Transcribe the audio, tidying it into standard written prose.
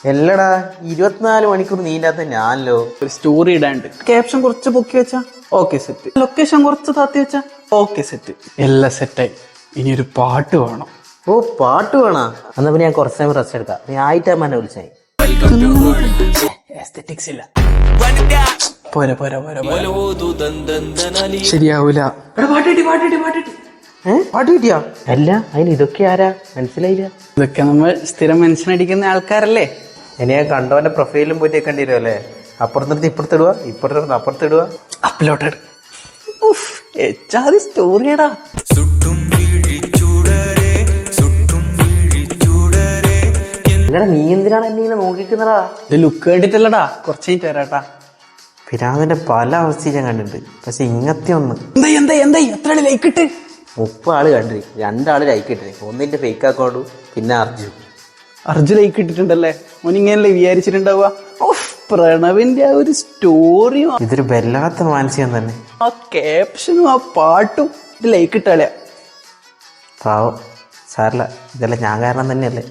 എല്ലടാ 24 മണിക്കൂർ നീണ്ടാത്ത ഞാനല്ലോ. ഒരു story ഇടാണ്ട് caption കുറച്ച് പൊക്കി വെച്ചാ ഓക്കെ സെറ്റ്, ലൊക്കേഷൻ കുറച്ച് താത്തി വെച്ചാ ഓക്കെ സെറ്റ്, എല്ലാം സെറ്റായി. ഇനി ഒരു പാട്ട് വേണം. ഓ പാട്ട് വേണോ? എന്നാ പിന്നെ ഞാൻ കുറച്ച് സമയം റെസ്റ്റ് എടുക്കാം. നീ ആയിട്ടാ വിളിച്ചായി. എസ്തെറ്റിക്സ് ഇല്ല. പോരാ പോരാ പോരാ ശരിയാവൂല. പാട്ട് കിട്ടിയാ? അല്ല അതിന് ഇതൊക്കെ ആരാ മനസ്സിലായില്ല. ഇതൊക്കെ നമ്മൾ സ്ഥിരം മെൻഷൻ ആൾക്കാരല്ലേ. ഇനി ഞാൻ കണ്ടവന്റെ പ്രൊഫൈലും പോയി കേൾക്കേണ്ടി വരും അല്ലേ? അപ്പുറത്തിടത്ത് ഇപ്പുറത്തിടുക, ഇപ്പുറത്തിടത്ത് അപ്പുറത്തിടുക. അപ്ലോഡഡ് സ്റ്റോറിയടാ. അല്ലടാ നീ എന്തിനാണ് എന്നെ ഇങ്ങനെ നോക്കിക്കുന്നടാ? ഇത് ലുക്ക് കണ്ടിട്ടല്ലടാ, കുറച്ച് കഴിഞ്ഞിട്ട് വരാട്ടാ. പിരാതിന്റെ പല അവസ്ഥയും ഞാൻ കണ്ടിട്ടുണ്ട്. പക്ഷെ ഇങ്ങനത്തെ ഒന്ന് എന്തായി എത്ര ലൈക്ക് ഇട്ട്? 30 ആള് കണ്ടിട്ട് 2 ആള് ലൈക്ക് ഇട്ടിട്ട്, ഒന്നിന്റെ ഫേക്ക് അക്കൗണ്ടും പിന്നെ അർജു ലൈക്ക് ഇട്ടിട്ടുണ്ടല്ലേ. ഓനിങ്ങനല്ലേ വിചാരിച്ചിട്ടുണ്ടാവുക. പ്രണവിന്റെ ആ ഒരു സ്റ്റോറിയും ഇതൊരു വല്ലാത്ത മാനസികം തന്നെ. ആ ക്യാപ്ഷനും ആ പാട്ടും ഇത് ലൈക്ക് ഇട്ടാളെ. പാവം സാറില്ല, ഇതെല്ലാം ഞാൻ കാരണം തന്നെയല്ലേ.